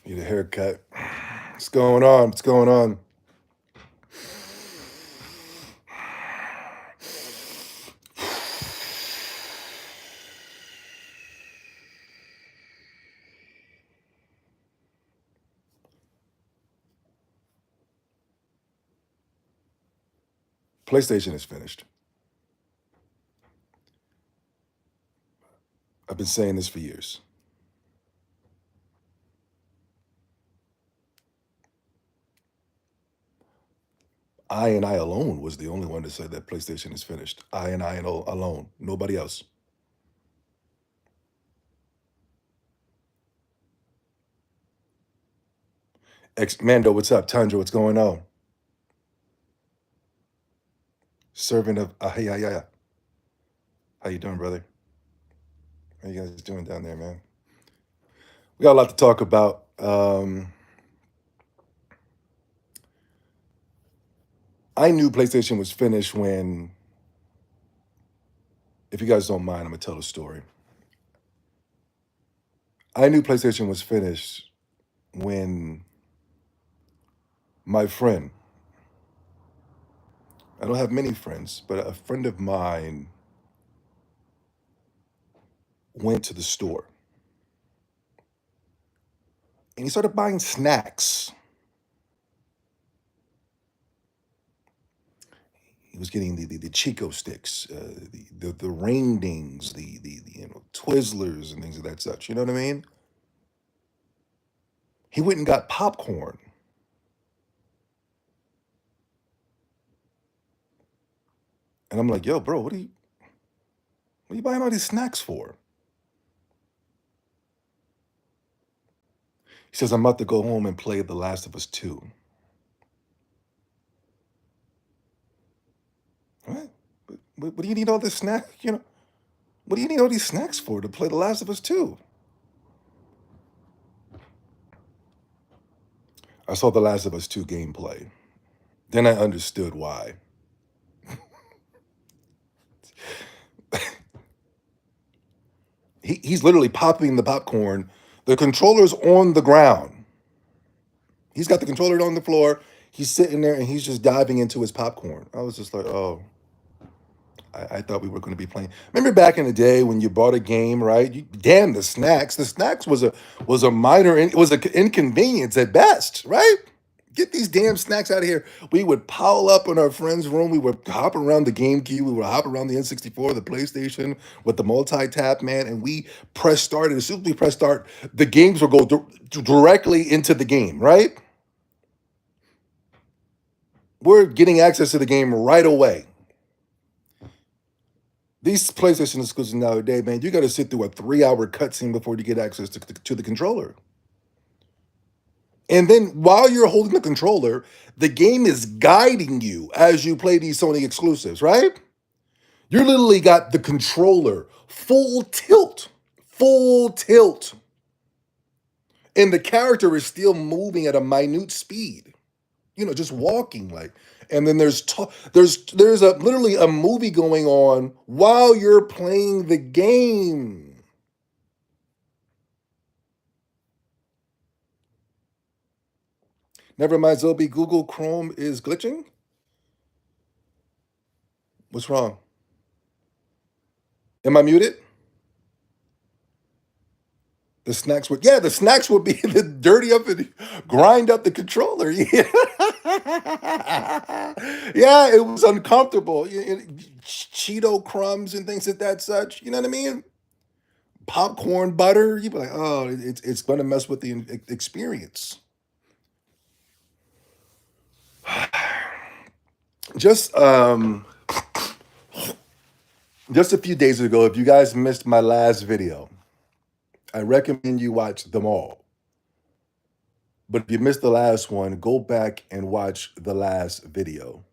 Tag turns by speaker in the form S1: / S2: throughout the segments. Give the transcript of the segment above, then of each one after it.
S1: Need a haircut. What's going on? What's going on? PlayStation is finished. I've been saying this for years. I alone was the only one to say that PlayStation is finished. I alone. Nobody else. Mando, what's up? Tundra, what's going on? Servant of Ahiyaya. How you doing, brother? How you guys doing down there, man? We got a lot to talk about. I knew PlayStation was finished when, if you guys don't mind, I'm gonna tell a story. I knew PlayStation was finished when my friend, I don't have many friends, but a friend of mine went to the store and he started buying snacks. He was getting the Chico sticks, the ring dings, the Twizzlers and things of that such. You know what I mean? He went and got popcorn, and I'm like, "Yo, bro, what are you buying all these snacks for?" He says, "I'm about to go home and play The Last of Us 2." What? What do you need all this snack? What do you need all these snacks for to play The Last of Us 2? I saw The Last of Us 2 gameplay. Then I understood why. He's literally popping the popcorn. The controller's on the ground. He's got the controller on the floor. He's sitting there and he's just diving into his popcorn. I was just like, oh, I thought we were going to be playing. Remember back in the day when you bought a game, right? Damn the snacks. The snacks was a minor. It was an inconvenience at best, right? Get these damn snacks out of here. We would pile up in our friend's room. We would hop around the GameCube. We would hop around the N64, the PlayStation with the multi-tap, man. And we press start. And as soon as we press start, the games would go directly into the game, right? We're getting access to the game right away. These PlayStation exclusives nowadays, man, you got to sit through a 3-hour cutscene before you get access to the controller. And then while you're holding the controller, the game is guiding you as you play these Sony exclusives, right? You literally got the controller full tilt, full tilt. And the character is still moving at a minute speed, just walking like. And then there's a literally a movie going on while you're playing the game. Never mind, Zobi, Google Chrome is glitching. What's wrong? Am I muted? The snacks would be the dirty up and grind up the controller. Yeah, yeah, it was uncomfortable. Cheeto crumbs and things of that such. You know what I mean? Popcorn butter. You'd be like, oh, it's going to mess with the experience. Just just a few days ago, if you guys missed my last video, I recommend you watch them all. But if you missed the last one, go back and watch the last video.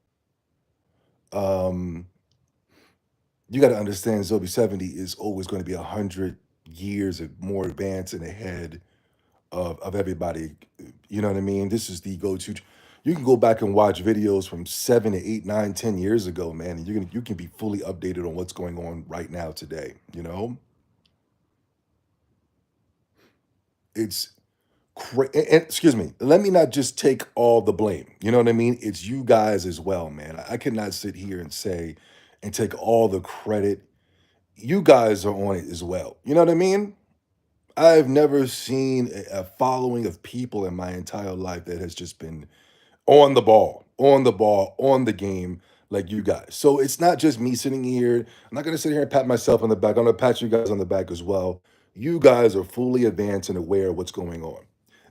S1: Um, you got to understand, Zobi 70 is always going to be 100 years more advanced and ahead of everybody. You know what I mean? This is the go-to. You can go back and watch videos from 7 to 8, 9, 10 years ago, man, and you can be fully updated on what's going on right now today. It's Excuse me, let me not just take all the blame. You know what I mean? It's you guys as well, man. I cannot sit here and say and take all the credit. You guys are on it as well. You know what I mean? I've never seen a following of people in my entire life that has just been on the ball, on the ball, on the game like you guys. So it's not just me sitting here. I'm not going to sit here and pat myself on the back. I'm going to pat you guys on the back as well. You guys are fully advanced and aware of what's going on.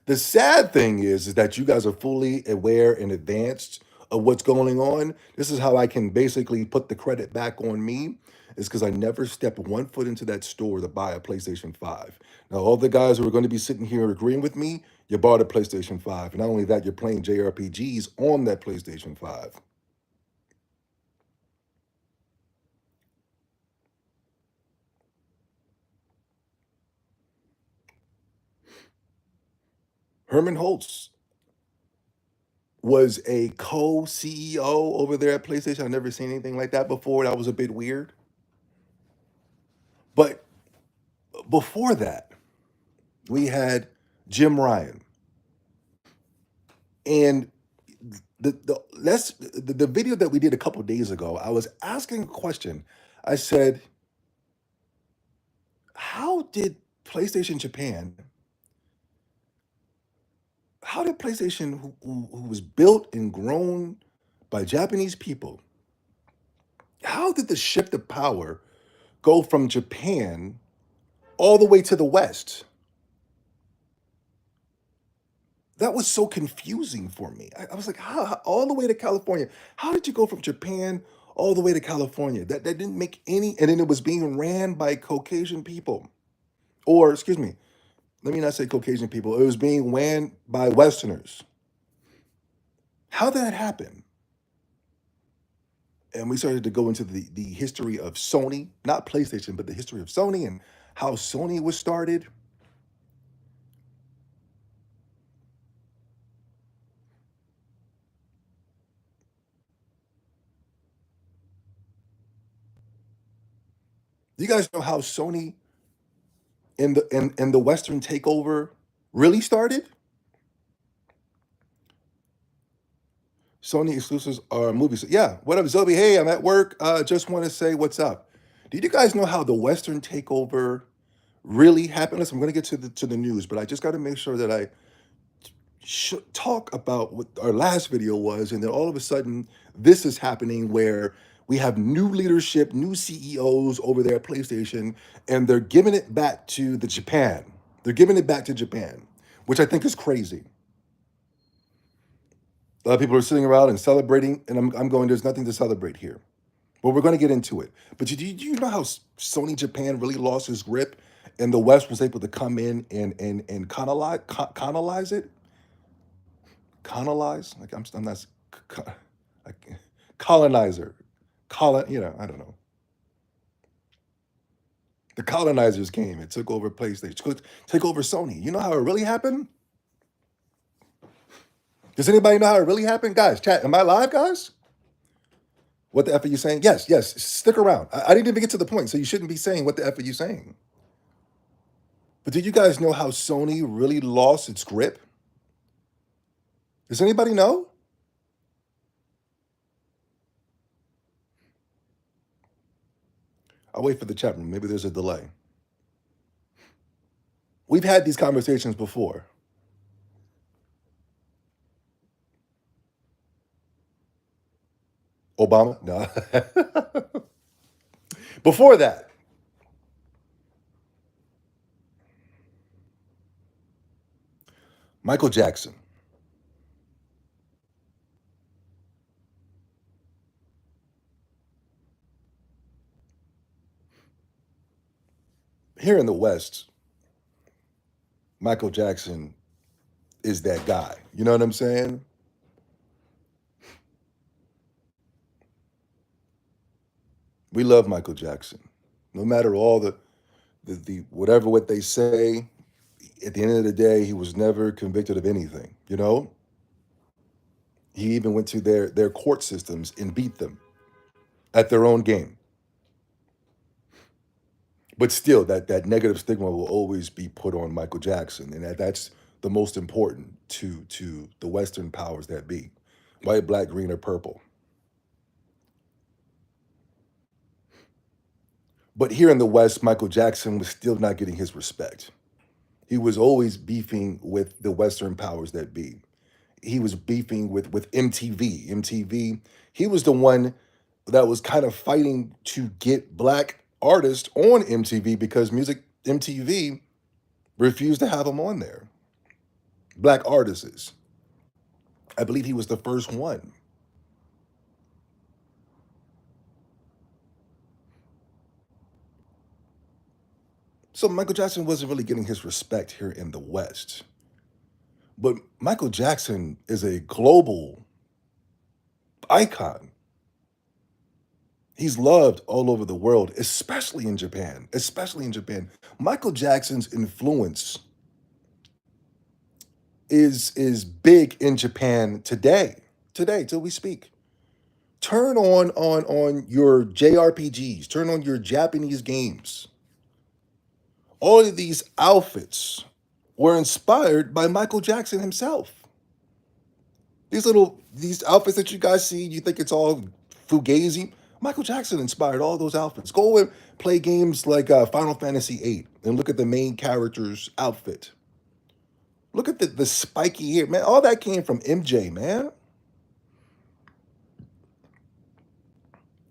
S1: The sad thing is that you guys are fully aware and advanced of what's going on. This is how I can basically put the credit back on me, is because I never stepped one foot into that store to buy a PlayStation 5. Now, all the guys who are going to be sitting here agreeing with me, you bought a PlayStation 5. And not only that, you're playing JRPGs on that PlayStation 5. Hermen Hulst was a co-CEO over there at PlayStation. I've never seen anything like that before. That was a bit weird. But before that, we had Jim Ryan. And the video that we did a couple days ago, I was asking a question. I said, how did PlayStation Japan, how did PlayStation, who was built and grown by Japanese people, how did the shift of power go from Japan all the way to the West? That was so confusing for me. I was like, all the way to California? How did you go from Japan all the way to California? That didn't make any. And then it was being ran by Caucasian people, or excuse me, let me not say Caucasian people. It was being ran by Westerners. How did that happen? And we started to go into the history of Sony, not PlayStation, but the history of Sony and how Sony was started. You guys know how Sony in the Western takeover really started? Sony exclusives are movies. Yeah, what up, Zobi? Hey, I'm at work. Just want to say what's up. Did you guys know how the Western takeover really happened? Listen, I'm going to get to the news, but I just got to make sure that I talk about what our last video was, and then all of a sudden, this is happening where we have new leadership, new CEOs over there at PlayStation, and they're giving it back to the Japan. They're giving it back to Japan, which I think is crazy. A lot of people are sitting around and celebrating, and I'm going, there's nothing to celebrate here. But we're going to get into it. But do you know how Sony Japan really lost its grip, and the West was able to come in and colonize it? Colonize? Like I'm not like colonizer. I don't know. The colonizers came and took over PlayStation, took over Sony. You know how it really happened? Does anybody know how it really happened? Guys, chat, am I live, guys? What the F are you saying? Yes, yes. Stick around. I didn't even get to the point, so you shouldn't be saying what the F are you saying. But did you guys know how Sony really lost its grip? Does anybody know? I'll wait for the chat room. Maybe there's a delay. We've had these conversations before. Obama? No. Before that, Michael Jackson. Here in the West, Michael Jackson is that guy. You know what I'm saying? We love Michael Jackson. No matter all the whatever what they say, at the end of the day, he was never convicted of anything, you know? He even went to their court systems and beat them at their own game. But still, that negative stigma will always be put on Michael Jackson, and that's the most important to the Western powers that be, white, black, green, or purple. But here in the West, Michael Jackson was still not getting his respect. He was always beefing with the Western powers that be. He was beefing with MTV. MTV, he was the one that was kind of fighting to get black artists on MTV because music MTV refused to have him on there. Black artists. I believe he was the first one. So Michael Jackson wasn't really getting his respect here in the West. But Michael Jackson is a global icon. He's loved all over the world, especially in Japan. Especially in Japan. Michael Jackson's influence is big in Japan today. Today, till we speak. Turn on your JRPGs, turn on your Japanese games. All of these outfits were inspired by Michael Jackson himself. These outfits that you guys see, you think it's all fugazi. Michael Jackson inspired all those outfits. Go and play games like Final Fantasy VIII and look at the main character's outfit. Look at the spiky hair, man. All that came from MJ, man.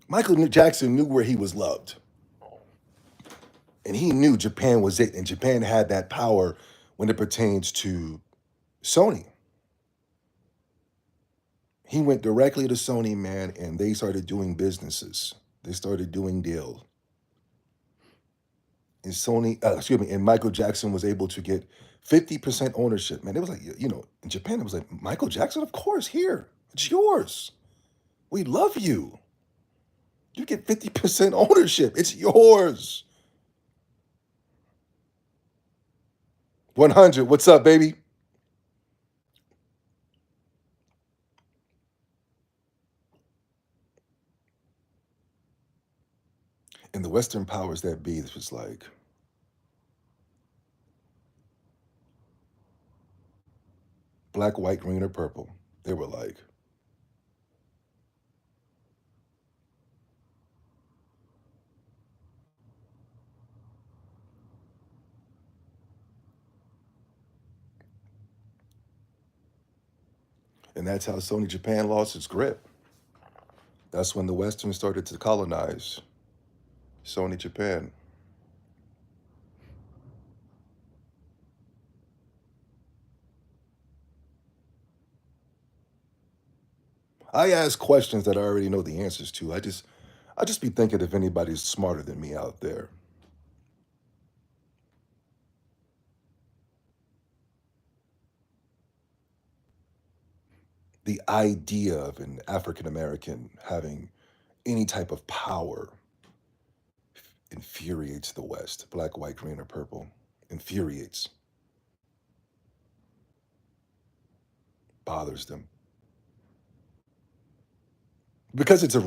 S1: Michael Jackson knew where he was loved. And he knew Japan was it. And Japan had that power when it pertains to Sony. He went directly to Sony, man, and they started doing businesses. They started doing deals. And and Michael Jackson was able to get 50% ownership. Man, it was like, in Japan, it was like, Michael Jackson, of course, here. It's yours. We love you. You get 50% ownership. It's yours. 100. What's up, baby? And the Western powers that be, this was like, black, white, green, or purple. They were like, and that's how Sony Japan lost its grip. That's when the Western started to colonize Sony Japan. I ask questions that I already know the answers to. I just be thinking if anybody's smarter than me out there. The idea of an African American having any type of power infuriates the West. Black, white, green, or purple. Infuriates, bothers them. Because it's a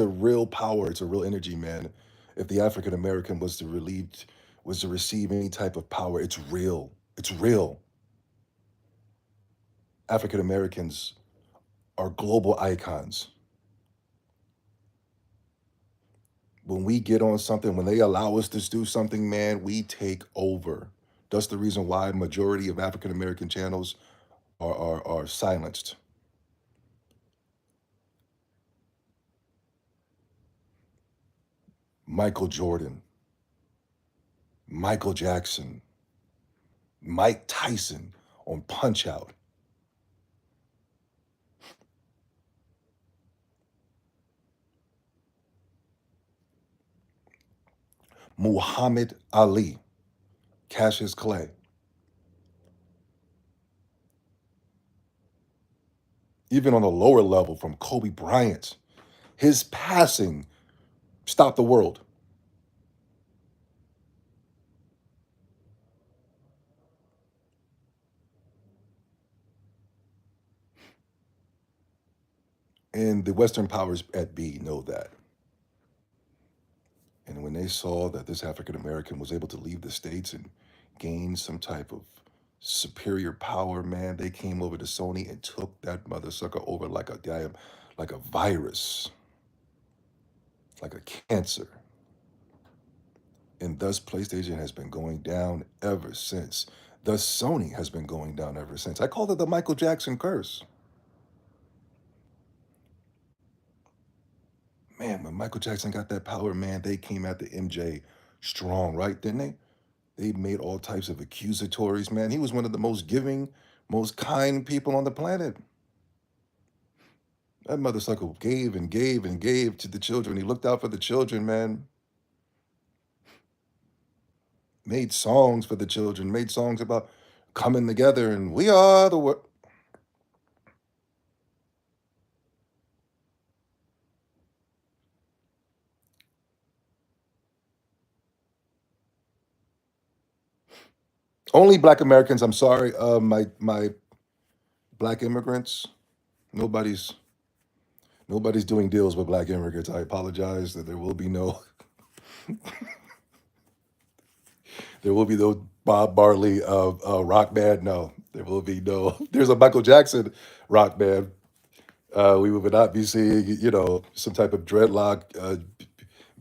S1: real power, it's a real energy, man. If the African American was to receive any type of power, it's real. It's real. African Americans are global icons. When we get on something, when they allow us to do something, man, we take over. That's the reason why majority of African American channels are silenced. Michael Jordan, Michael Jackson, Mike Tyson on Punch Out. Muhammad Ali, Cassius Clay. Even on a lower level, from Kobe Bryant, his passing stopped the world. And the Western powers at B know that. And when they saw that this African American was able to leave the States and gain some type of superior power, man. They came over to Sony and took that mother sucker over like a damn, like a virus, like a cancer. And thus, PlayStation has been going down ever since. Thus, Sony has been going down ever since. I call it the Michael Jackson curse. Man, when Michael Jackson got that power, man, they came at the MJ strong, right? Didn't they? They made all types of accusatories, man. He was one of the most giving, most kind people on the planet. That mother sucker gave and gave and gave to the children. He looked out for the children, man. Made songs for the children, made songs about coming together and we are the world. Only black Americans, I'm sorry, my black immigrants. Nobody's nobody's doing deals with black immigrants. I apologize that there will be no there will be no Bob Marley rock band. No, there will be no. There's a Michael Jackson rock band. We would not be seeing, some type of dreadlock,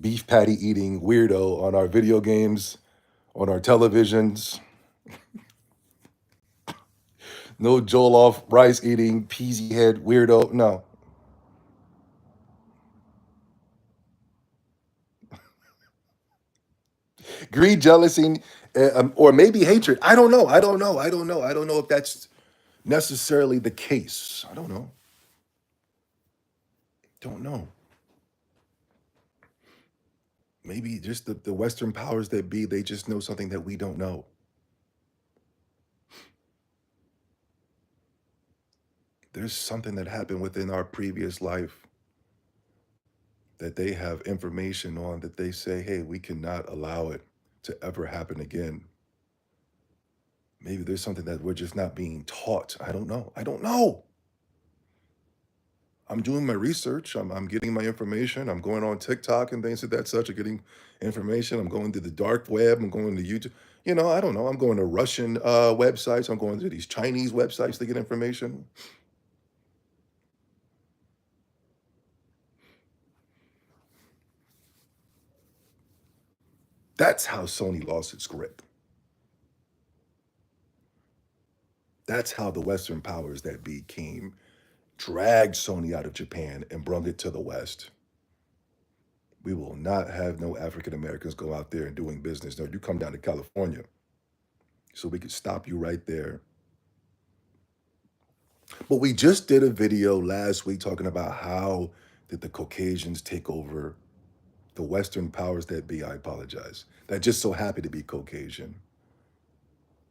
S1: beef patty eating weirdo on our video games, on our televisions. No Joel off rice eating peasy head weirdo. No. Greed, jealousy, or maybe hatred. I don't know. I don't know. I don't know. I don't know if that's necessarily the case. I don't know. Don't know. Maybe just the Western powers that be, they just know something that we don't know. There's something that happened within our previous life that they have information on that they say, hey, we cannot allow it to ever happen again. Maybe there's something that we're just not being taught. I don't know. I don't know. I'm doing my research. I'm getting my information. I'm going on TikTok and things of that such. I'm getting information. I'm going to the dark web. I'm going to YouTube. I don't know. I'm going to Russian websites. I'm going to these Chinese websites to get information. That's how Sony lost its grip. That's how the Western powers that be came, dragged Sony out of Japan and brought it to the West. We will not have no African Americans go out there and doing business. No, you come down to California so we could stop you right there. But we just did a video last week talking about how did the Caucasians take over the Western powers that be. I apologize. That just so happy to be Caucasian.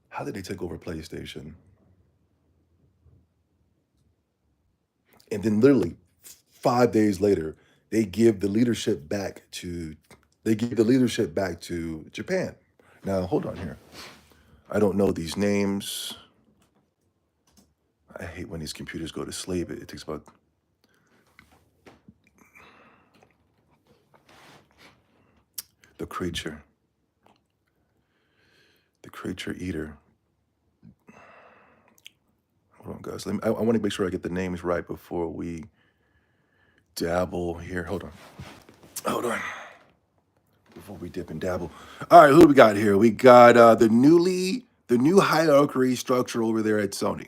S1: How did they take over PlayStation? And then literally 5 days later, they give the leadership back to Japan. Now hold on here. I don't know these names. I hate when these computers go to sleep. It takes about the creature, the creature eater. Hold on, guys. I want to make sure I get the names right before we dabble here. Hold on. Hold on. Before we dip and dabble. All right, who do we got here? We got the new hierarchy structure over there at Sony.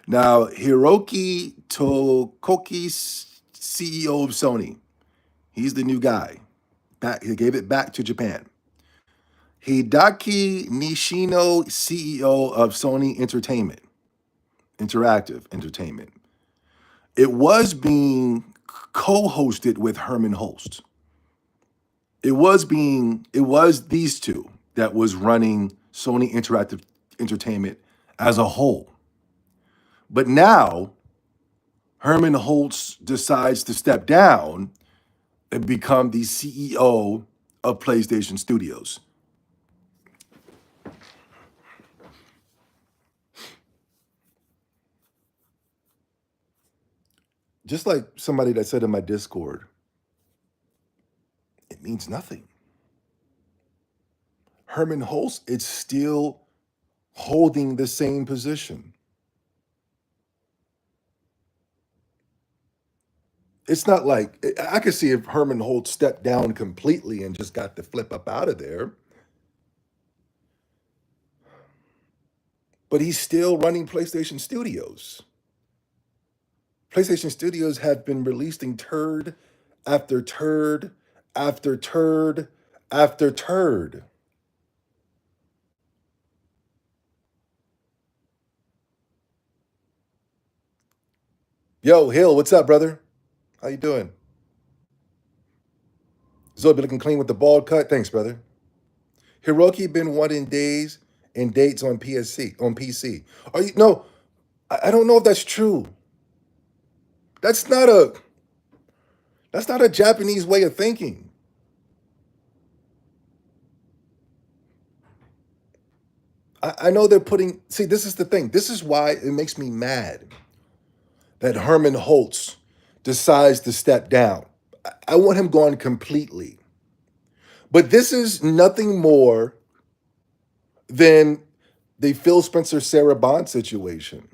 S1: Now, Hiroki Tokoki, CEO of Sony, he's the new guy. He gave it back to Japan. Hideki Nishino, CEO of Sony Interactive Entertainment. It was being co-hosted with Hermen Hulst. It was these two that was running Sony Interactive Entertainment as a whole. But now Hermen Hulst decides to step down and become the CEO of PlayStation Studios. Just like somebody that said in my Discord, it means nothing. Hermen Hulst, it's still holding the same position. It's not like I could see if Herman Holt stepped down completely and just got the flip up out of there, but he's still running PlayStation Studios. PlayStation Studios have been releasing turd after turd after turd after turd. Yo, Hill, what's up, brother? How you doing? Zoe be looking clean with the bald cut. Thanks, brother. Hiroki been wanting days and dates on PSC on PC. Are you no? I don't know if that's true. That's not a that's not a Japanese way of thinking. I know they're putting. See, this is the thing. This is why it makes me mad that Herman Holtz decides to step down. I want him gone completely. But this is nothing more than the Phil Spencer Sarah Bond situation.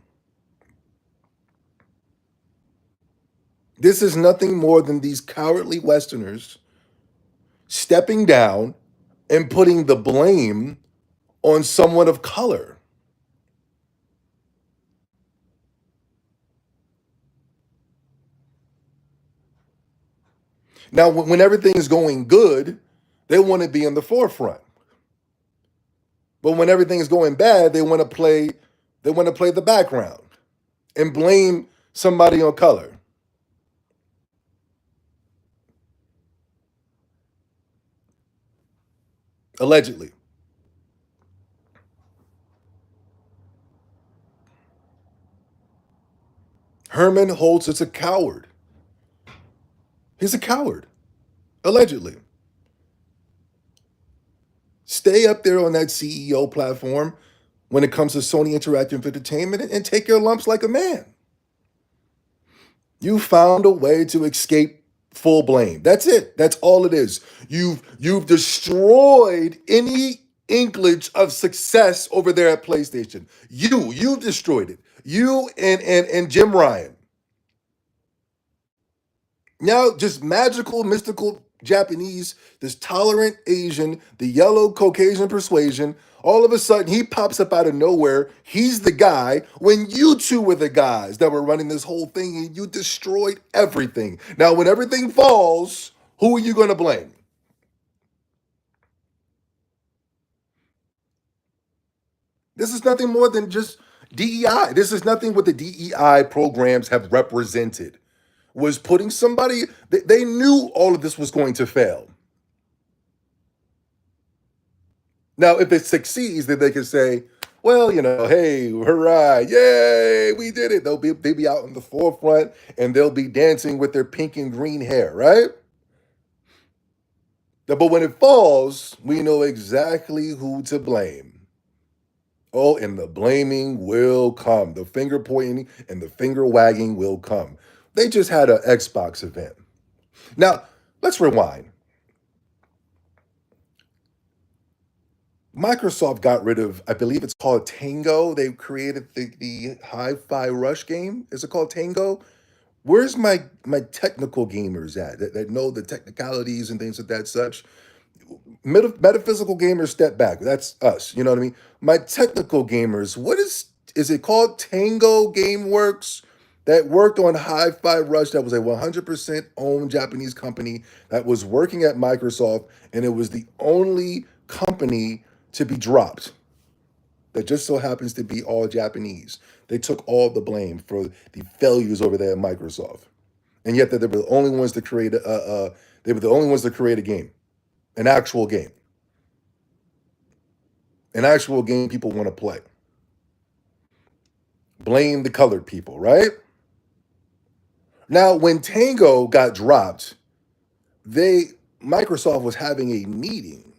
S1: This is nothing more than these cowardly Westerners stepping down and putting the blame on someone of color. Now, when everything is going good, they want to be in the forefront. But when everything is going bad, they want to play the background and blame somebody on color. Allegedly. Herman Holtz is a coward. He's a coward. Allegedly. Stay up there on that CEO platform when it comes to Sony Interactive Entertainment and take your lumps like a man. You found a way to escape full blame. That's it. That's all it is. You've destroyed any inklage of success over there at PlayStation. You destroyed it. You and Jim Ryan. Now just magical, mystical Japanese, this tolerant Asian, the yellow Caucasian persuasion. All of a sudden, he pops up out of nowhere. He's the guy when you two were the guys that were running this whole thing and you destroyed everything. Now, when everything falls, who are you going to blame? This is nothing more than just DEI. This is nothing what the DEI programs have represented. Was putting somebody, they knew all of this was going to fail. Now, if it succeeds, then they can say, well, hey, hurrah, yay, we did it. They'll be out in the forefront and they'll be dancing with their pink and green hair, right? But when it falls, we know exactly who to blame. Oh, and the blaming will come. The finger pointing and the finger wagging will come. They just had an Xbox event. Now, let's rewind. Microsoft got rid of, I believe it's called Tango. They created the Hi-Fi Rush game. Is it called Tango? Where's my technical gamers at that know the technicalities and things of that such? Metaphysical gamers step back. That's us. You know what I mean? My technical gamers. What is it called? Tango GameWorks that worked on Hi-Fi Rush. That was a 100% owned Japanese company that was working at Microsoft, and it was the only company to be dropped that just so happens to be all Japanese. They took all the blame for the failures over there at Microsoft, and yet they were the only ones to create they were the only ones to create a game, an actual game, an actual game people want to play. Blame the colored people, right? Now, when Tango got dropped, they Microsoft was having a meeting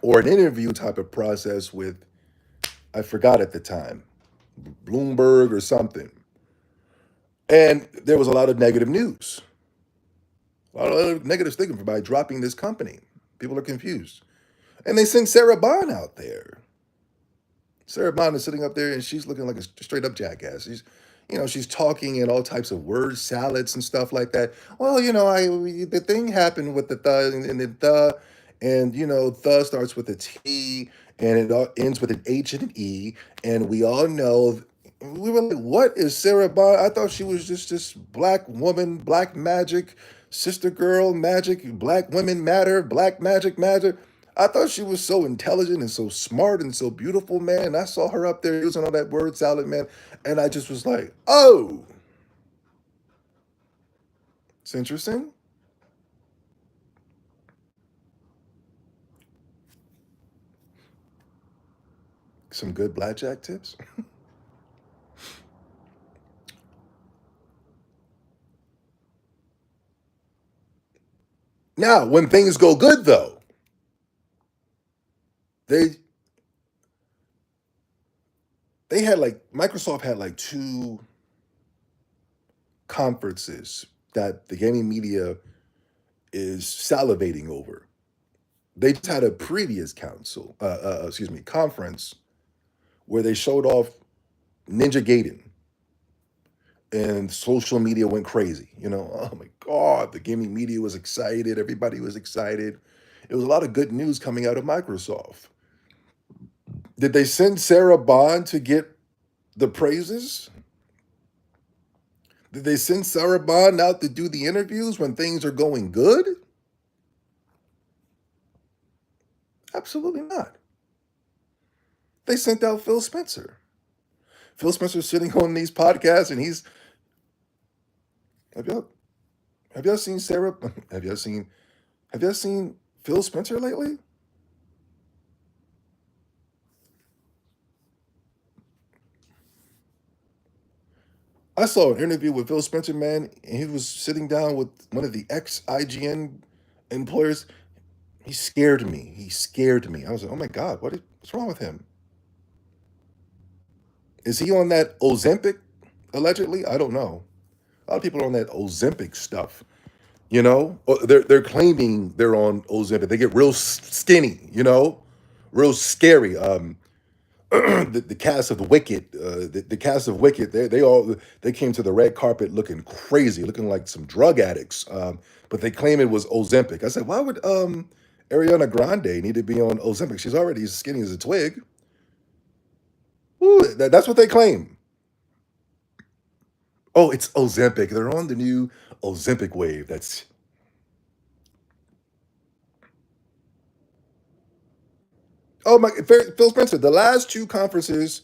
S1: or an interview type of process with, I forgot at the time, Bloomberg or something. And there was a lot of negative news, a lot of negative stigma by dropping this company. People are confused. And they sent Sarah Bond out there. Sarah Bond is sitting up there and she's looking like a straight up jackass. She's talking in all types of word salads and stuff like that. Well, the thing happened with the and the starts with a T and it all ends with an H and an E, and we all know. We were like, "What is Sarah Bond?" I thought she was just this black woman, black magic, sister girl magic, black women matter, black magic matter. I thought she was so intelligent and so smart and so beautiful, man. And I saw her up there using all that word salad, man. And I just was like, oh, it's interesting. Some good blackjack tips. Now, when things go good, though, they they had like Microsoft had like two conferences that the gaming media is salivating over. They just had a previous conference where they showed off Ninja Gaiden, and social media went crazy. Oh my God, the gaming media was excited. Everybody was excited. It was a lot of good news coming out of Microsoft. Did they send Sarah Bond to get the praises? Did they send Sarah Bond out to do the interviews when things are going good? Absolutely not. They sent out Phil Spencer. Phil Spencer's sitting on these podcasts, and he's have y'all have y'all seen Sarah? Have y'all seen Phil Spencer lately? I saw an interview with Phil Spencer, man, and he was sitting down with one of the ex IGN employers. He scared me. He scared me. I was like, oh my God, what's wrong with him? Is he on that Ozempic, allegedly? I don't know. A lot of people are on that Ozempic stuff. They're claiming they're on Ozempic. They get real skinny, real scary. The cast of the Wicked, the cast of Wicked, they came to the red carpet looking crazy, looking like some drug addicts. But they claim it was Ozempic. I said, why would Ariana Grande need to be on Ozempic? She's already as skinny as a twig. Ooh, that's what they claim. Oh, it's Ozempic. They're on the new Ozempic wave. That's oh my Phil Spencer. The last two conferences,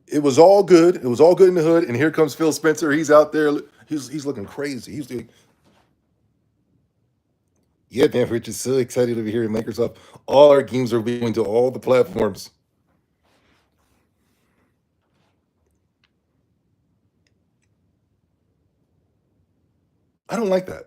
S1: it was all good. It was all good in the hood. And here comes Phil Spencer. He's out there. He's looking crazy. He's like, yeah, man, we're just so excited to be here at Microsoft. All our games are going to all the platforms. I don't like that.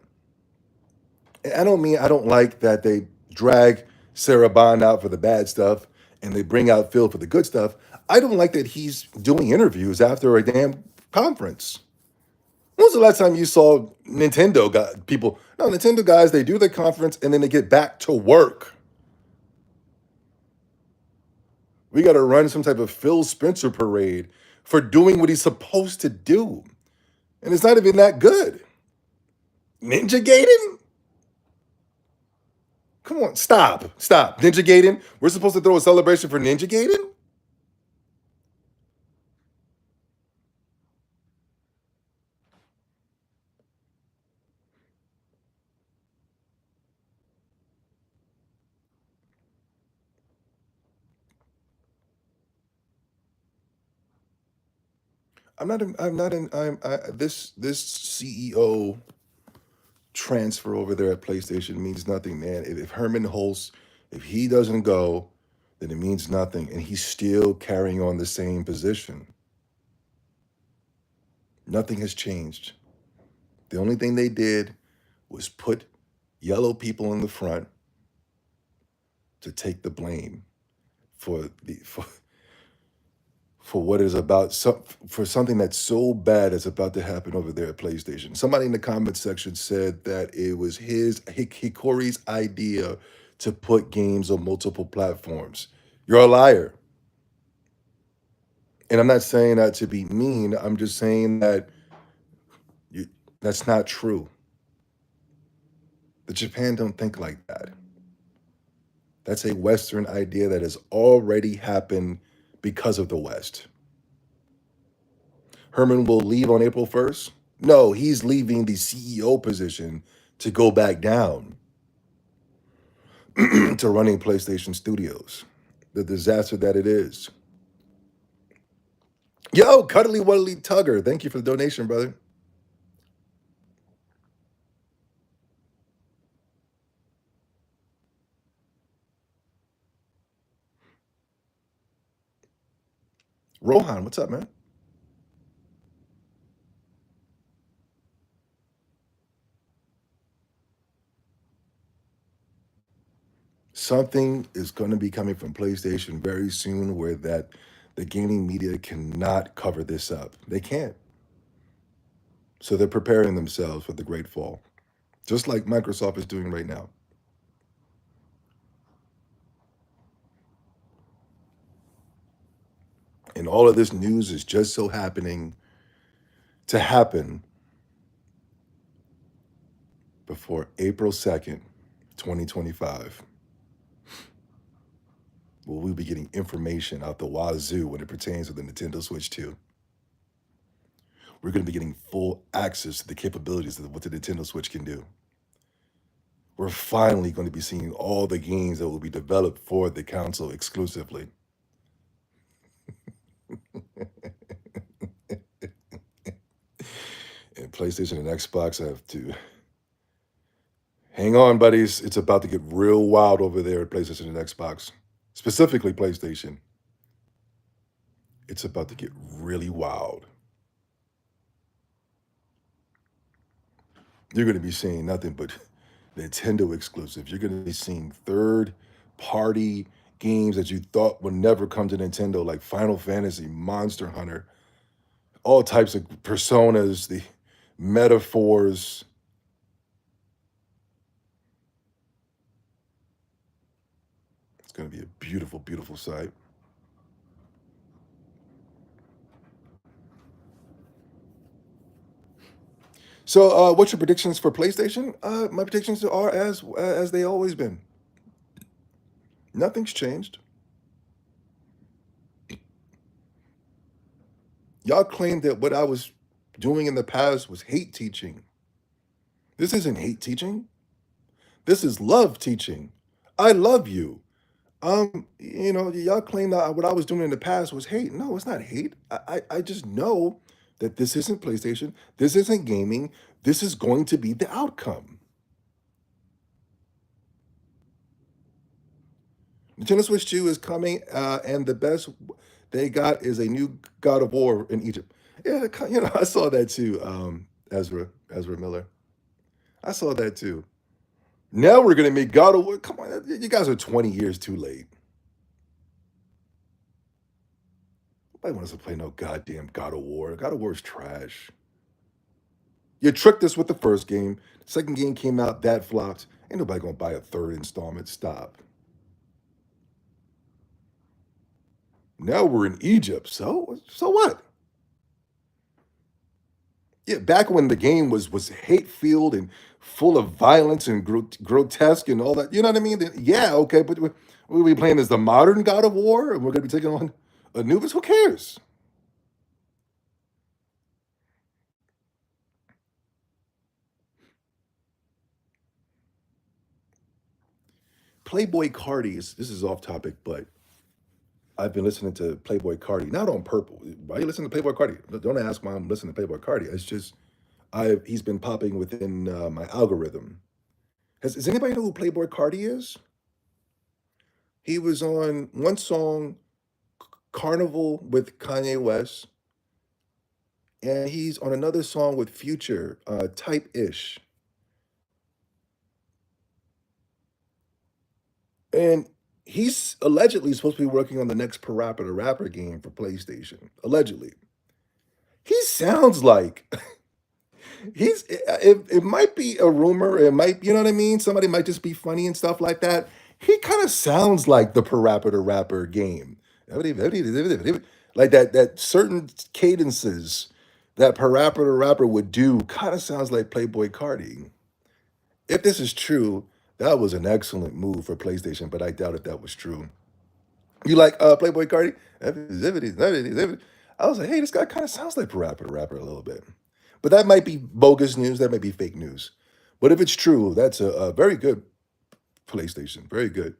S1: I don't mean I don't like that they drag Sarah Bond out for the bad stuff and they bring out Phil for the good stuff. I don't like that he's doing interviews after a damn conference. When was the last time you saw Nintendo people? No, Nintendo guys, they do the conference and then they get back to work. We got to run some type of Phil Spencer parade for doing what he's supposed to do. And it's not even that good. Ninja Gaiden? Come on, stop. Stop. Ninja Gaiden? We're supposed to throw a celebration for Ninja Gaiden? I'm not in this CEO transfer over there at PlayStation means nothing, man. If Hermen Hulst, if he doesn't go, then it means nothing. And he's still carrying on the same position. Nothing has changed. The only thing they did was put yellow people in the front to take the blame for for what is about for something that's so bad that's about to happen over there at PlayStation. Somebody in the comment section said that it was Hikori's idea to put games on multiple platforms. You're a liar. And I'm not saying that to be mean. I'm just saying that you, that's not true. The Japan don't think like that. That's a Western idea that has already happened because of the West. Herman will leave on April 1st. No, he's leaving the CEO position to go back down to running PlayStation Studios. The disaster that it is. Yo, Cuddly Wuddly Tugger, thank you for the donation, brother. Rohan, what's up, man? Something is going to be coming from PlayStation very soon where that the gaming media cannot cover this up. They can't. So they're preparing themselves for the great fall, just like Microsoft is doing right now. And all of this news is just so happening to happen before April 2nd, 2025. Will we be getting information out the wazoo when it pertains to the Nintendo Switch 2? We're going to be getting full access to the capabilities of what the Nintendo Switch can do. We're finally going to be seeing all the games that will be developed for the console exclusively. And PlayStation and Xbox have to hang on, buddies. It's about to get real wild over there at PlayStation and Xbox, specifically PlayStation. It's about to get really wild. You're going to be seeing nothing but Nintendo exclusives. You're going to be seeing third party games that you thought would never come to Nintendo, like Final Fantasy, Monster Hunter, all types of personas, the metaphors. It's going to be a beautiful, beautiful sight. So, what's your predictions for PlayStation? My predictions are as they always been. Nothing's changed. Y'all claimed that what I was doing in the past was hate teaching. This isn't hate teaching. This is love teaching. I love you. Y'all claim that what I was doing in the past was hate. No, it's not hate. I just know that this isn't PlayStation. This isn't gaming. This is going to be the outcome. Nintendo Switch 2 is coming, and the best they got is a new God of War in Egypt. Yeah, I saw that too. Ezra Miller. I saw that too. Now we're gonna make God of War. Come on, you guys are 20 years too late. Nobody wants to play no goddamn God of War. God of War is trash. You tricked us with the first game. The second game came out, that flopped. Ain't nobody gonna buy a third installment. Stop. Now we're in Egypt. So what? Yeah, back when the game was hate filled and full of violence and grotesque and all that. You know what I mean? Yeah, okay, but we playing as the modern God of War, and we're gonna be taking on Anubis. Who cares? Playboy Cardi is this is off topic, but I've been listening to Playboy Cardi, not on purple. Why are you listening to Playboy Cardi? Don't ask why I'm listening to Playboy Cardi. It's just I he's been popping within my algorithm. Does anybody know who Playboy Cardi is? He was on one song, Carnival with Kanye West, and he's on another song with Future, Type Ish. And he's allegedly supposed to be working on the next Parappa the Rapper game for PlayStation. Allegedly. He sounds like it might be a rumor, it might, you know what I mean? Somebody might just be funny and stuff like that. He kind of sounds like the Parappa the Rapper game. Like Like that certain cadences that Parappa the Rapper would do kind of sounds like Playboy Cardi. If this is true, that was an excellent move for PlayStation, but I doubt if that was true. You like Playboy Cardi? Zippity, zippity, zippity. I was like, hey, this guy kind of sounds like Parappa the Rapper a little bit. But that might be bogus news. That might be fake news. But if it's true, that's a very good PlayStation. Very good.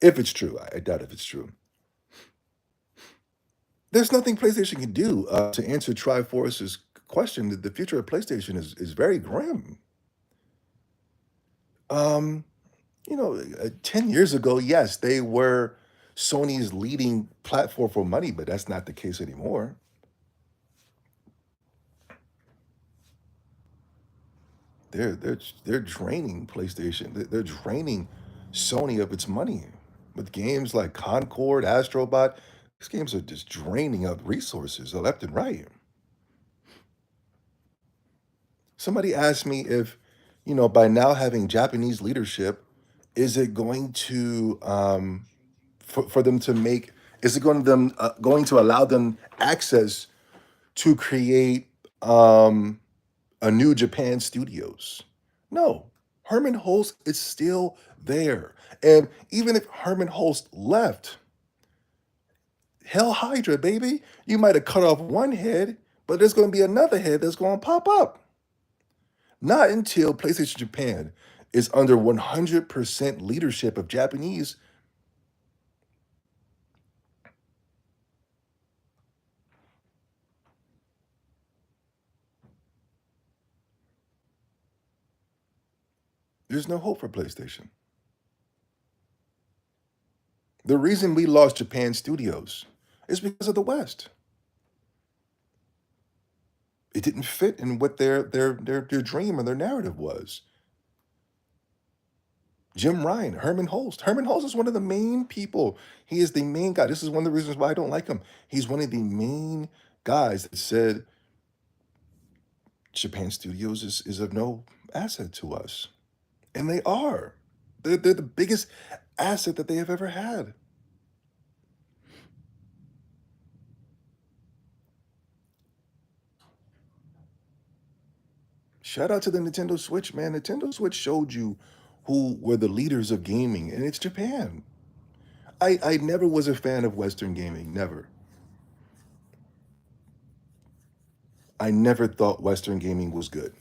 S1: If it's true, I doubt if it's true. There's nothing PlayStation can do to answer Triforce's question. The future of PlayStation is very grim. Um, 10 years ago, yes, they were Sony's leading platform for money, but that's not the case anymore. They're draining PlayStation. They're draining Sony of its money with games like Concord, Astrobot. These games are just draining out resources left and right. Somebody asked me if, by now having Japanese leadership, is it going to for them to make is it going to allow them access to create a new Japan studios? No. Hermen Hulst is still there. And even if Hermen Hulst left, Hell Hydra, baby, you might have cut off one head, but there's going to be another head that's going to pop up. Not until PlayStation Japan is under 100% leadership of Japanese. There's no hope for PlayStation. The reason we lost Japan studios is because of the West. It didn't fit in what their dream and their narrative was. Jim Ryan, Hermen Hulst. Hermen Hulst is one of the main people. He is the main guy. This is one of the reasons why I don't like him. He's one of the main guys that said Japan Studios is of no asset to us. And they are. They're the biggest asset that they have ever had. Shout out to the Nintendo Switch, man. Nintendo Switch showed you who were the leaders of gaming, and it's Japan. I never was a fan of Western gaming. Never. I never thought Western gaming was good.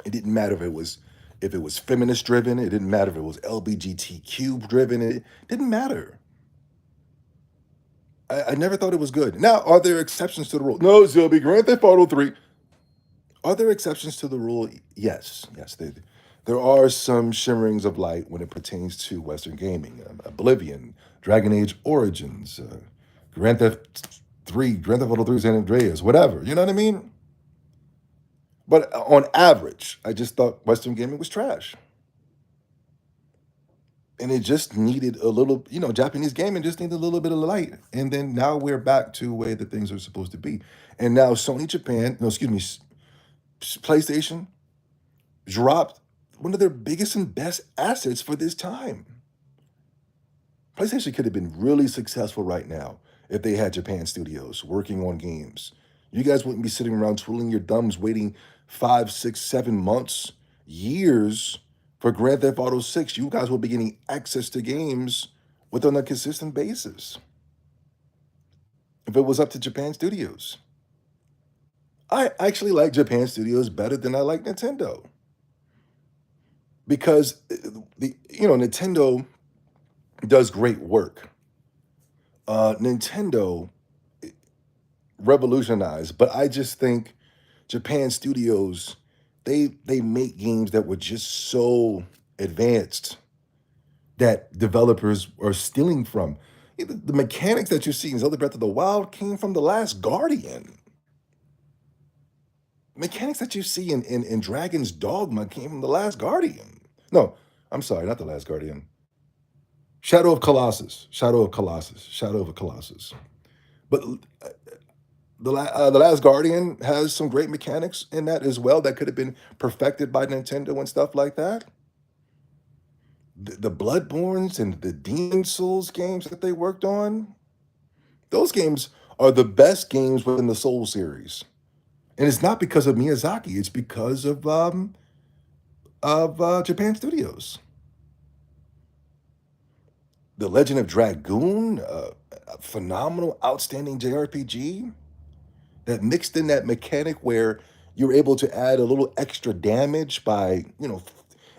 S1: It didn't matter if it was feminist driven. It didn't matter if it was LBGTQ driven. It didn't matter. I never thought it was good. Now, are there exceptions to the rule? No, Zilby, Grand Theft Auto 3. Are there exceptions to the rule? Yes, yes. There are some shimmerings of light when it pertains to Western gaming. Oblivion, Dragon Age Origins, Grand Theft 3, Grand Theft Auto 3 San Andreas, whatever. You know what I mean? But on average, I just thought Western gaming was trash. And it just needed a little, Japanese gaming just needed a little bit of light. And then now we're back to the way that things are supposed to be. And now Sony Japan, no, excuse me, PlayStation dropped one of their biggest and best assets for this time. PlayStation could have been really successful right now if they had Japan studios working on games. You guys wouldn't be sitting around twiddling your thumbs waiting 5, 6, 7 months, years for Grand Theft Auto 6. You guys would be getting access to games on a consistent basis if it was up to Japan studios. I actually like Japan studios better than I like Nintendo because Nintendo does great work. Nintendo revolutionized, but I just think Japan studios they make games that were just so advanced that developers are stealing from. The mechanics that you see in Zelda Breath of the Wild came from The Last Guardian. Mechanics that you see in Dragon's Dogma came from The Last Guardian. No, I'm sorry, not The Last Guardian. Shadow of Colossus. Shadow of Colossus. Shadow of Colossus. But the Last Guardian has some great mechanics in that as well that could have been perfected by Nintendo and stuff like that. The Bloodborns and the Demon Souls games that they worked on, those games are the best games within the Soul series. And it's not because of Miyazaki, it's because of Japan Studios. The Legend of Dragoon, a phenomenal, outstanding JRPG that mixed in that mechanic where you're able to add a little extra damage by,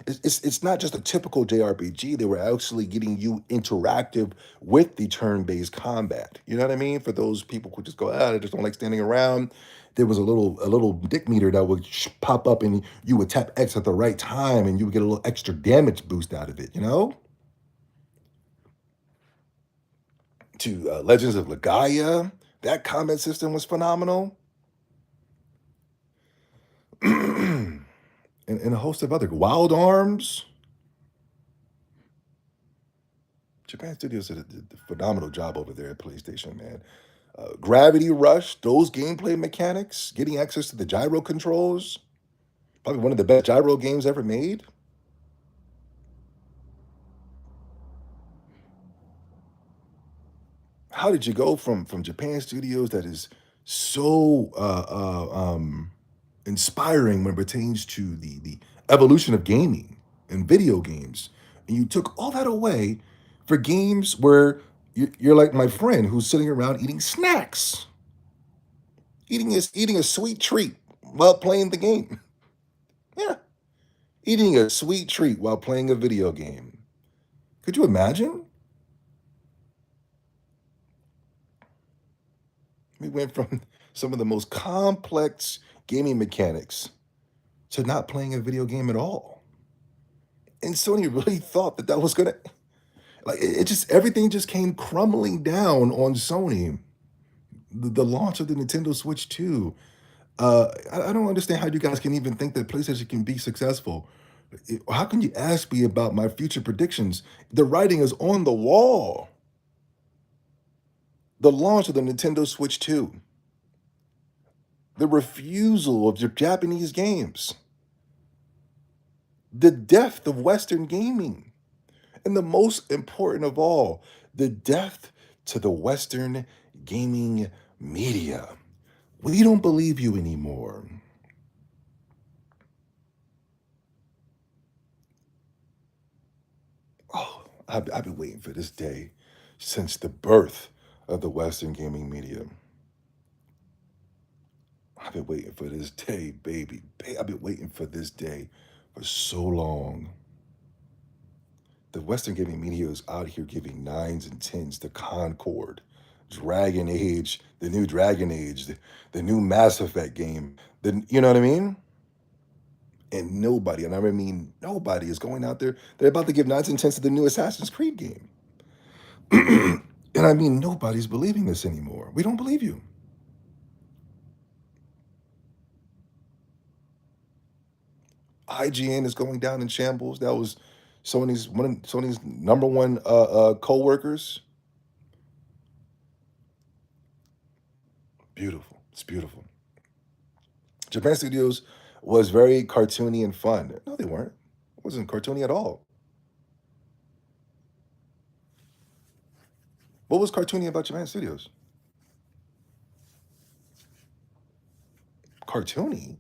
S1: it's not just a typical JRPG. They were actually getting you interactive with the turn-based combat. You know what I mean? For those people who just go, I just don't like standing around. There was a little dick meter that would pop up, and you would tap X at the right time, and you would get a little extra damage boost out of it. To Legends of Legaia, that combat system was phenomenal. And a host of other Wild Arms. Japan Studios did a phenomenal job over there at PlayStation, man. Gravity Rush, those gameplay mechanics, getting access to the gyro controls, probably one of the best gyro games ever made. How did you go from Japan Studios that is so inspiring when it pertains to the evolution of gaming and video games, and you took all that away for games where you're like my friend who's sitting around eating snacks, eating a sweet treat while playing the game. Yeah, eating a sweet treat while playing a video game. Could you imagine? We went from some of the most complex gaming mechanics to not playing a video game at all. And Sony really thought that was gonna, like, it just, everything just came crumbling down on Sony. The launch of the Nintendo Switch 2. I don't understand how you guys can even think that PlayStation can be successful. How can you ask me about my future predictions? The writing is on the wall. The launch of the Nintendo Switch 2, the refusal of your Japanese games, the death of Western gaming, and the most important of all, the death to the Western gaming media. We don't believe you anymore. Oh, I've been waiting for this day since the birth of the Western gaming media. I've been waiting for this day, baby. I've been waiting for this day for so long. The Western gaming media is out here giving nines and tens to Concord, Dragon Age, the new Dragon Age, the new Mass Effect game. You know what I mean? And nobody, and I mean nobody, is going out there. They're about to give nines and tens to the new Assassin's Creed game. And I mean, nobody's believing this anymore. We don't believe you. IGN is going down in shambles. That was one of Sony's number one co-workers. Beautiful. It's beautiful. Japan Studios was very cartoony and fun. No, they weren't. It wasn't cartoony at all. What was cartoony about Japan Studios? Cartoony?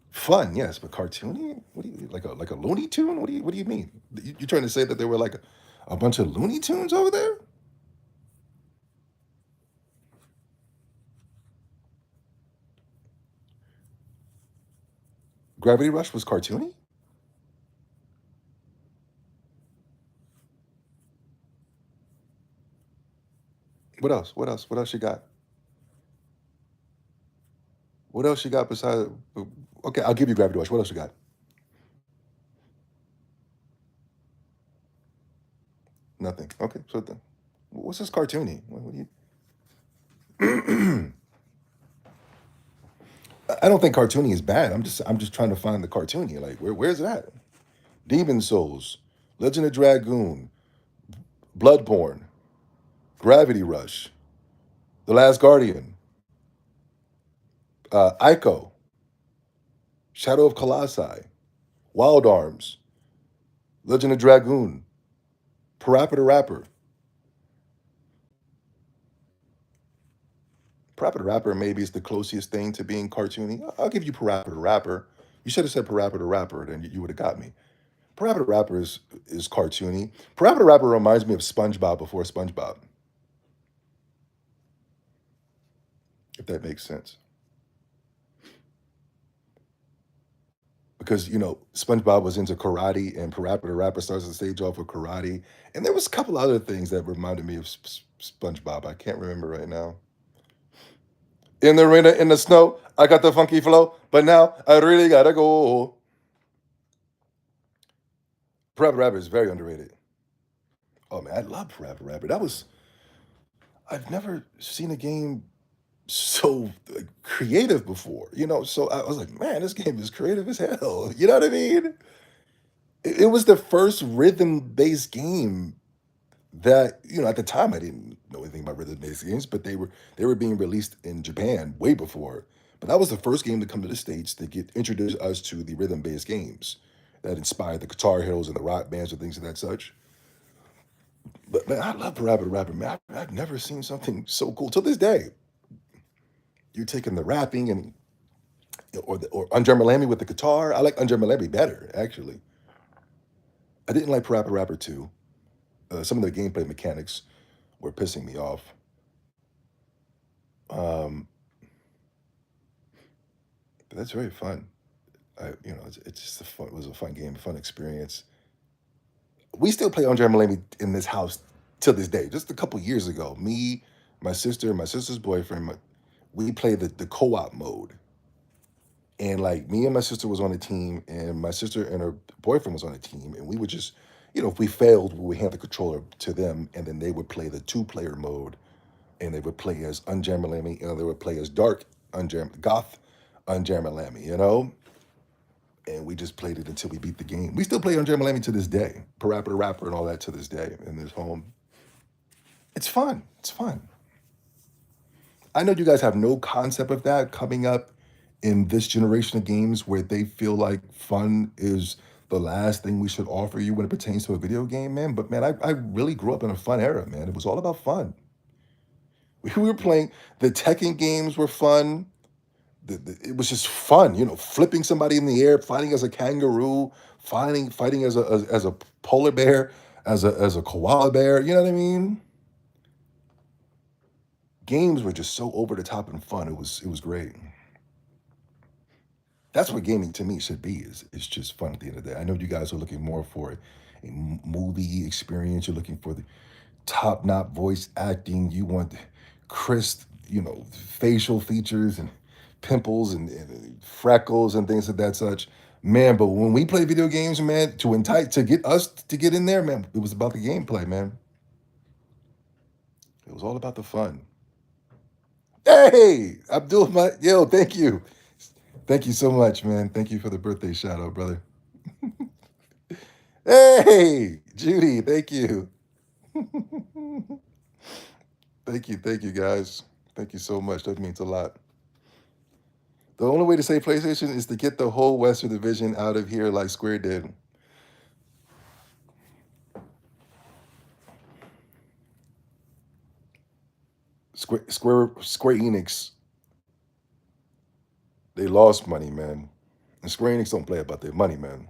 S1: Fun, yes, but cartoony? What do you, like a Looney Tune? What do you mean? You're trying to say that there were like a bunch of Looney Tunes over there? Gravity Rush was cartoony? What else? What else? What else you got? What else you got besides? Okay, I'll give you Gravity Rush. What else you got? Nothing. Okay, so then, what's this cartoony? What do you? I don't think cartoony is bad. I'm just trying to find the cartoony. Like where's it at? Demon Souls, Legend of Dragoon, Bloodborne, Gravity Rush, The Last Guardian, Ico, Shadow of Colossi, Wild Arms, Legend of Dragoon. Parappa the Rapper. Parappa the Rapper maybe is the closest thing to being cartoony. I'll give you Parappa the Rapper. You should have said Parappa the Rapper, then you would have got me. Parappa the Rapper is cartoony. Parappa the Rapper reminds me of SpongeBob before SpongeBob, if that makes sense. Because SpongeBob was into karate, and Parappa the Rapper starts the stage off with karate, and there was a couple other things that reminded me of SpongeBob. I can't remember right now. In the rain, in the snow, I got the funky flow, but now I really gotta go. Parappa the Rapper is very underrated. Oh man, I love Parappa the Rapper. I've never seen a game so creative before. So I was like, man, this game is creative as hell. You know what I mean? It was the first rhythm-based game that at the time I didn't know anything about rhythm-based games, but they were being released in Japan way before. But that was the first game to come to the States to get introduce us to the rhythm-based games that inspired the Guitar Heroes and the rock bands and things of that such. But man, I love Parappa the Rapper. Man, I've never seen something so cool. To this day, you're taking the rapping and or Under Malami with the guitar. I like Under Malami better, actually. I didn't like Parappa Rapper 2. Some of the gameplay mechanics were pissing me off. Um, but that's very fun. It's just it was a fun game, fun experience. We still play Andre Malami in this house till this day. Just a couple years ago, me, my sister, my sister's boyfriend, we played the co-op mode. And like me and my sister was on a team, and my sister and her boyfriend was on a team, and we would just, if we failed, we would hand the controller to them, and then they would play the two-player mode, and they would play as Unjamalami, and they would play as Dark Goth Unjamalami. And we just played it until we beat the game. We still play Unjamalami to this day, Parappa the Rapper and all that to this day in this home. It's fun. It's fun. I know you guys have no concept of that coming up in this generation of games where they feel like fun is the last thing we should offer you when it pertains to a video game, man. But man, I really grew up in a fun era, man. It was all about fun. We were playing the Tekken games were fun. It was just fun, flipping somebody in the air, fighting as a kangaroo, fighting as a polar bear, as a koala bear. You know what I mean? Games were just so over the top and fun. It was great. That's what gaming to me should be. It's just fun at the end of the day. I know you guys are looking more for a movie experience. You're looking for the top-notch voice acting. You want crisp, facial features and pimples and freckles and things of that such. Man, but when we play video games, man, to get us to get in there, man, it was about the gameplay, man. It was all about the fun. Hey, Abdul, yo, thank you. Thank you so much, man. Thank you for the birthday shout out, brother. Hey, Judy, thank you. Thank you, guys. Thank you so much. That means a lot. The only way to save PlayStation is to get the whole Western Division out of here like Square did. Square Enix, they lost money, man. And Square Enix don't play about their money, man.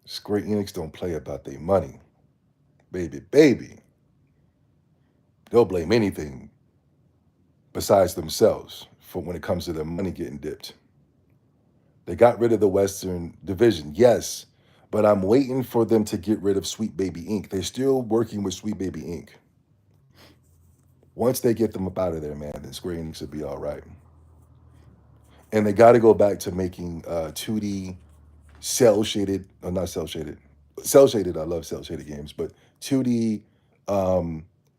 S1: Square Enix don't play about their money. Baby. They'll blame anything besides themselves for when it comes to their money getting dipped. They got rid of the Western Division, yes, but I'm waiting for them to get rid of Sweet Baby Inc. They're still working with Sweet Baby Inc. Once they get them up out of there, man, then Square Enix will be all right. And they got to go back to making 2D cell shaded, or not cell shaded, cell shaded. I love cell shaded games, but 2D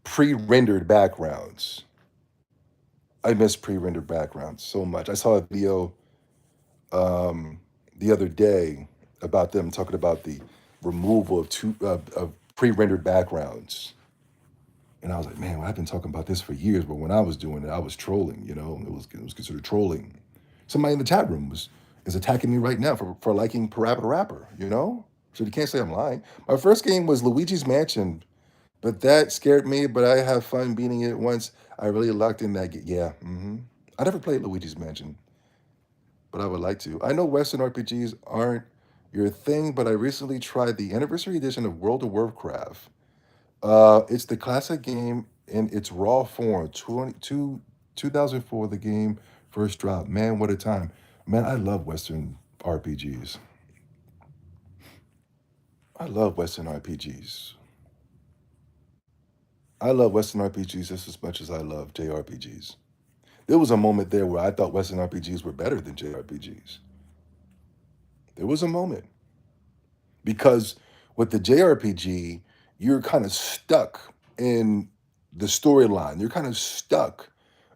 S1: pre-rendered backgrounds. I miss pre-rendered backgrounds so much. I saw a video the other day about them talking about the removal of pre-rendered backgrounds. And I was like, man, well, I've been talking about this for years, but when I was doing it, I was trolling. It was considered trolling. Somebody in the chat room is attacking me right now for liking Parappa the Rapper. So you can't say I'm lying. My first game was Luigi's Mansion, but that scared me. But I had fun beating it once. I really locked in that game. Yeah. I never played Luigi's Mansion, but I would like to. I know Western RPGs aren't your thing, but I recently tried the anniversary edition of World of Warcraft. It's the classic game in its raw form. 2004, the game first dropped. Man, what a time. Man, I love Western RPGs. I love Western RPGs. I love Western RPGs just as much as I love JRPGs. There was a moment there where I thought Western RPGs were better than JRPGs. There was a moment because with the JRPG, you're kind of stuck in the storyline. You're kind of stuck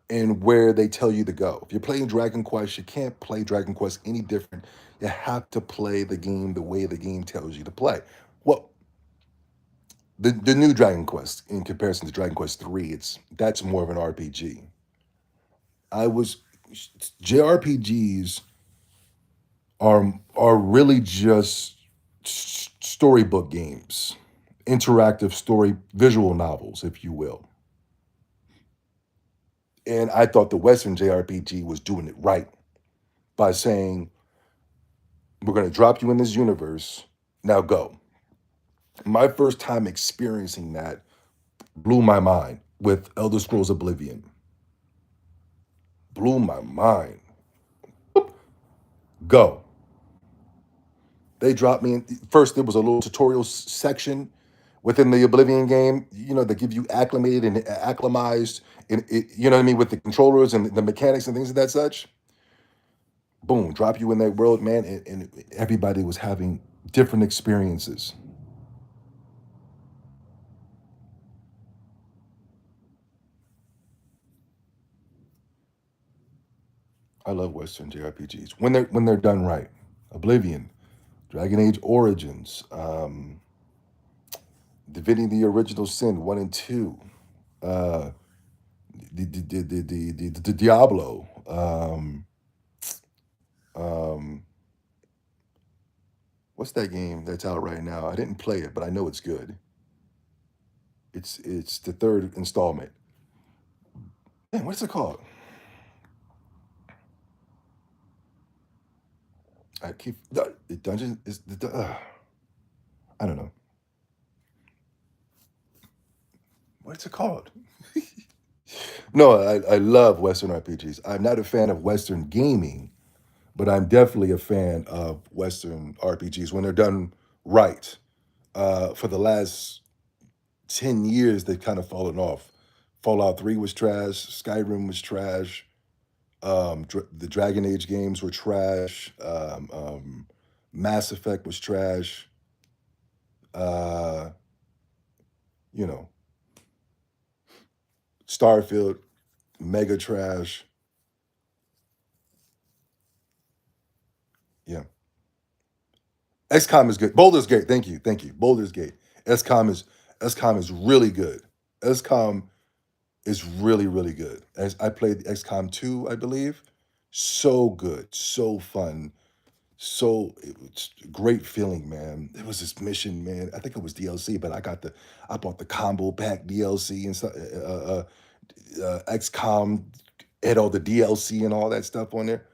S1: in where they tell you to go. If you're playing Dragon Quest, you can't play Dragon Quest any different. You have to play the game the way the game tells you to play. Well, the new Dragon Quest in comparison to Dragon Quest 3, it's that's more of an RPG. I was JRPGs are really just storybook games, interactive story visual novels, if you will. And I thought the Western JRPG was doing it right by saying, we're going to drop you in this universe, now go. My first time experiencing that blew my mind with Elder Scrolls Oblivion. Blew my mind. Go. They dropped me in. First, there was a little tutorial section within the Oblivion game, that give you acclimated and acclimatized, you know what I mean, with the controllers and the mechanics and things of that such. Boom, drop you in that world, man, and everybody was having different experiences. I love Western JRPGs when they're done right. Oblivion, Dragon Age Origins, Divinity: The Original Sin 1 and 2, uh, the Diablo. Um, what's that game that's out right now? I didn't play it, but I know it's good. It's the third installment. Man, what's it called? I keep the dungeon is I don't know. What's it called? No, I love Western RPGs. I'm not a fan of Western gaming, but I'm definitely a fan of Western RPGs when they're done right. For the last 10 years, they've kind of fallen off. Fallout 3 was trash. Skyrim was trash. The Dragon Age games were trash. Mass Effect was trash. Uh, you know, Starfield, mega trash. Yeah. XCOM is good. Boulder's Gate. Thank you. Thank you. Boulder's Gate. XCOM is XCOM is really good. XCOM is really, really good. As I played XCOM 2, I believe. So good. So fun. So it was a great feeling, man. It was this mission, man. I think it was DLC, but I bought the combo pack DLC and stuff. XCOM had all the DLC and all that stuff on there.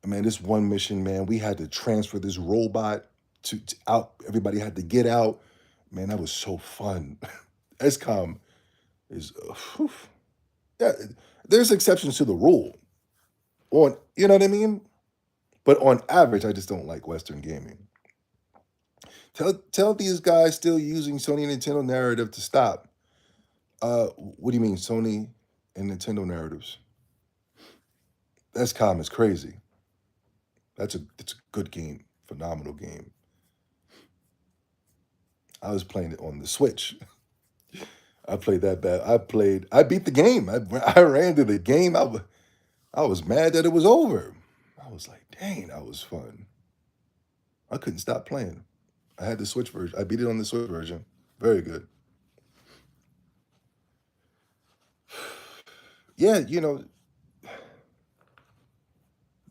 S1: Man, this one mission, man, we had to transfer this robot to out. Everybody had to get out. Man, that was so fun. XCOM is, whew. Yeah. There's exceptions to the rule. You know what I mean? But on average, I just don't like Western gaming. Tell these guys still using Sony and Nintendo narrative to stop. What do you mean, Sony and Nintendo narratives? XCOM is crazy. It's a good game, phenomenal game. I was playing it on the Switch. I played that bad. I beat the game. I ran to the game. I was mad that it was over. I was like, dang, that was fun. I couldn't stop playing. I had the Switch version. I beat it on the Switch version. Very good. Yeah,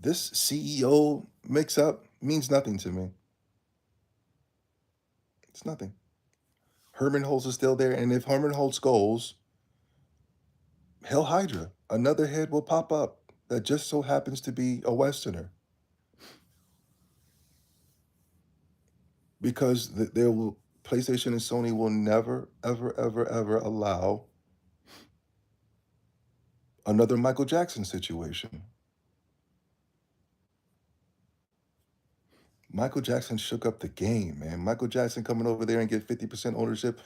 S1: this CEO mix up means nothing to me. It's nothing. Hermen Hulst is still there, and if Hermen Hulst goes, Hell Hydra, another head will pop up that just so happens to be a Westerner. Because there will PlayStation and Sony will never, ever, ever, ever allow another Michael Jackson situation. Michael Jackson shook up the game, man. Michael Jackson coming over there and get 50% ownership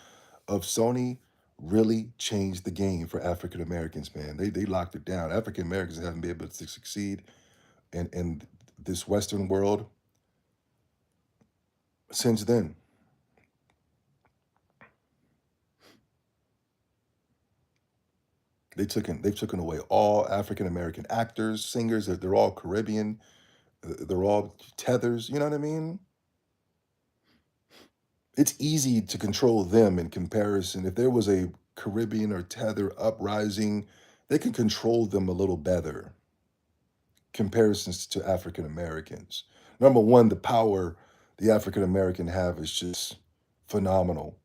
S1: of Sony really changed the game for African Americans, man. They locked it down. African Americans haven't been able to succeed in this Western world since then. They've taken away all African American actors, singers. They're all Caribbean. They're all tethers. You know what I mean? It's easy to control them in comparison. If there was a Caribbean or tether uprising, they can control them a little better. Comparisons to African Americans. Number one, the power the African American have is just phenomenal.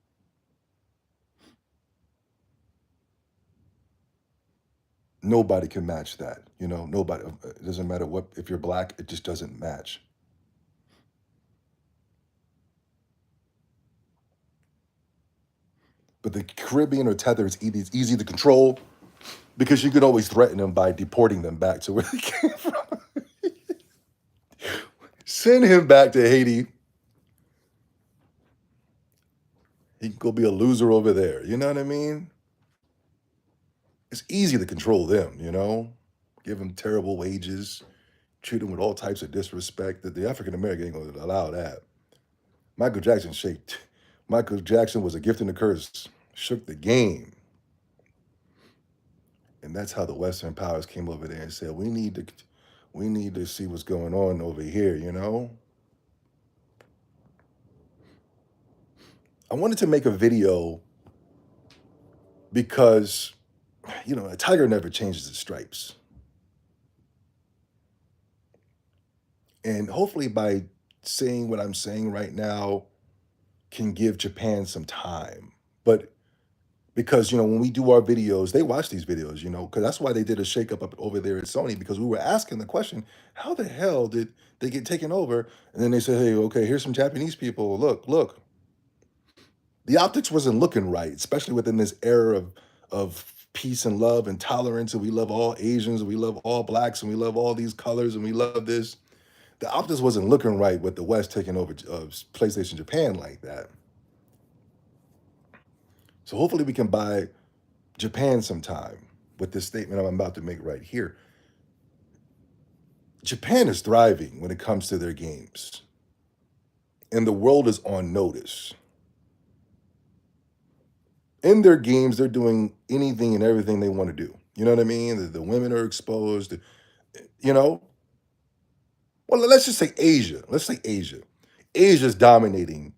S1: Nobody can match that. You know, nobody. It doesn't matter what. If you're black, it just doesn't match. But the Caribbean or tether is easy to control because you could always threaten them by deporting them back to where they came from. Send him back to Haiti. He can go be a loser over there. You know what I mean? It's easy to control them, you know? Give them terrible wages, treat them with all types of disrespect. That the African American ain't gonna allow that. Michael Jackson shaped. Michael Jackson was a gift and a curse. Shook the game. And that's how the Western powers came over there and said, we need to see what's going on over here, you know? I wanted to make a video because, you know, a tiger never changes its stripes. And hopefully by saying what I'm saying right now can give Japan some time. But because, you know, when we do our videos, they watch these videos, you know, because that's why they did a shakeup up over there at Sony, because we were asking the question, how the hell did they get taken over? And then they said, hey, okay, here's some Japanese people. Look. The optics wasn't looking right, especially within this era of peace and love and tolerance, and we love all Asians, and we love all blacks, and we love all these colors, and we love this. The optics wasn't looking right with the West taking over PlayStation Japan like that. So hopefully we can buy Japan sometime with this statement I'm about to make right here. Japan is thriving when it comes to their games, and the world is on notice. In their games, they're doing anything and everything they want to do. You know what I mean? The women are exposed, you know? Well, let's just say Asia. Let's say Asia. Asia's dominating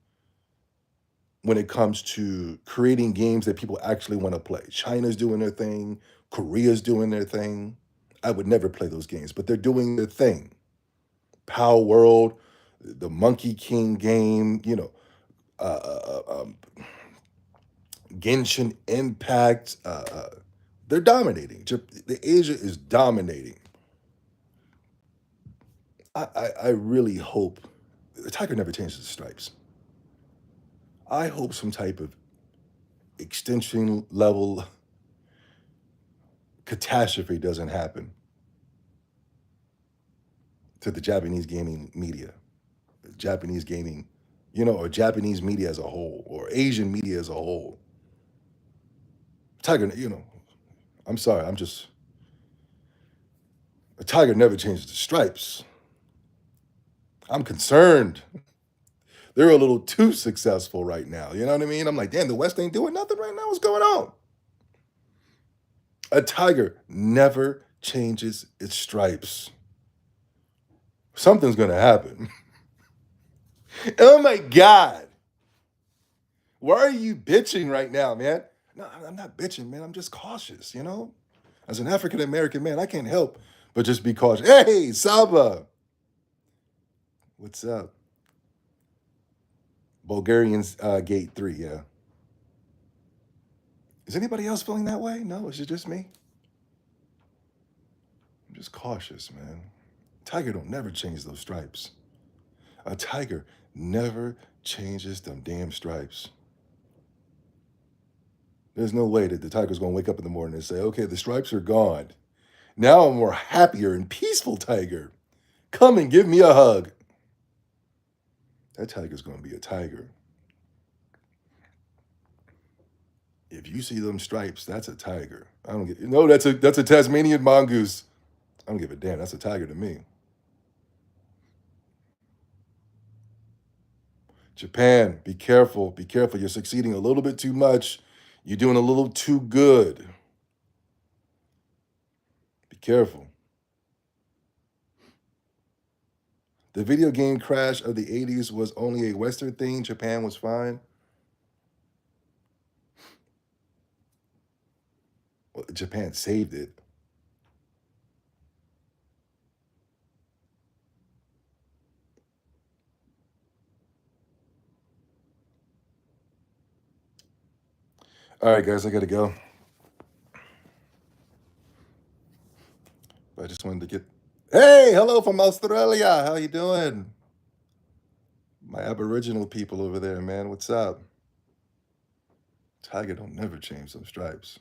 S1: when it comes to creating games that people actually want to play. China's doing their thing, Korea's doing their thing. I would never play those games, but they're doing their thing. Power World, the Monkey King game, you know, Genshin Impact. They're dominating. The Asia is dominating. I really hope the tiger never changes the stripes. I hope some type of extension level catastrophe doesn't happen to the Japanese gaming media, Japanese gaming, you know, or Japanese media as a whole, or Asian media as a whole. Tiger, you know, I'm sorry, I'm just, a tiger never changes the stripes. I'm concerned. They're a little too successful right now. You know what I mean? I'm like, damn, the West ain't doing nothing right now. What's going on? A tiger never changes its stripes. Something's going to happen. Oh my God. Why are you bitching right now, man? No, I'm not bitching, man. I'm just cautious, you know? As an African American man, I can't help but just be cautious. Hey, Saba. What's up? Bulgarians Gate 3, yeah. Is anybody else feeling that way? No, is it just me? I'm just cautious, man. Tiger don't never change those stripes. A tiger never changes them damn stripes. There's no way that the tiger's gonna wake up in the morning and say, okay, the stripes are gone. Now I'm a more happier and peaceful tiger. Come and give me a hug. That tiger's gonna be a tiger. If you see them stripes, that's a tiger. I don't get no, that's a Tasmanian mongoose. I don't give a damn. That's a tiger to me. Japan, be careful. Be careful. You're succeeding a little bit too much. You're doing a little too good. Be careful. The video game crash of the 80s was only a Western thing. Japan was fine. Well, Japan saved it. All right, guys, I gotta go. I just wanted to get. Hey, hello from Australia. How you doing? My Aboriginal people over there, man. What's up? Tiger don't never change some stripes.